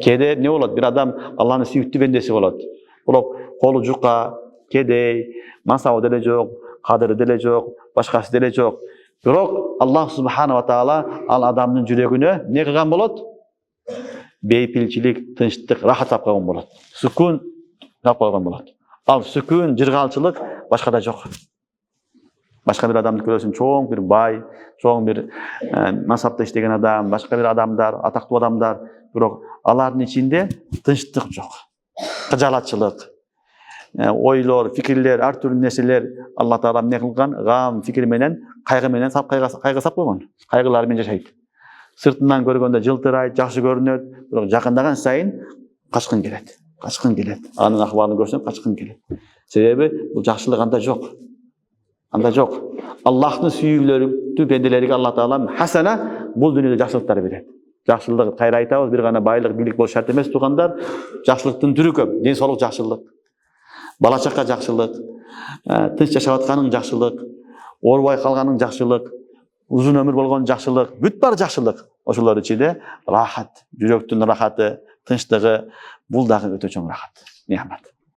Кээде эмне болот? Бир адам Алланын сүйүктүү бендеси болот. Бирок колу жука, кедей, мансабы деле жок, кадыры деле жок, башкасы деле жок. Бирок Аллах субханала таала ал адамдын жүрөгүнө эмне кылган болот? Бейпилчилик, тынчтык, рахат алып койгон болот. Сүкүн алып койгон болот. Ал сүкүн, жыргалчылык башкада жок. Башка бир адамды көрөсүң, чоң бир бай, чоң бир мансапта иштеген адам, башка бир адамдар, атактуу адамдар, бирок алардын ичинде тынчтык жок. Кыжалатчылык, ойлор, фикирлер, ар түрдүү нерселер Алла таала эмне кылган? Гам, фикир менен, кайгы менен кайгы сап койгон. Кайгылар менен жашайт. Сыртынан көргөндө жылтырайт, жакшы көрүнөт, бирок жакындаган сайын качкын келет. Качкын келет. Анын акыбарын көрсөң качкын келет. Себеби бул жакшылык анда жок. Анда жок. Аллахтын сүйгүлөрү бенделерге Алла таала хасана бул дүйнөдө жакшылыктар берет. Жакшылык кайра айтабыз, бир гана байлык, бийлик болуш шарт эмес туугандар. Жакшылыктын түрү көп. Ден соолук жакшылык, бала чакка жакшылык, тынч жашап атканың жакшылык, оорубай калганың жакшылык, узун өмүр болгон жакшылык, бүт бар жакшылык. Ошолор ичинде рахат, жүрөктүн рахаты, тынчтыгы, бул дагы өтө чоң рахат, неамат.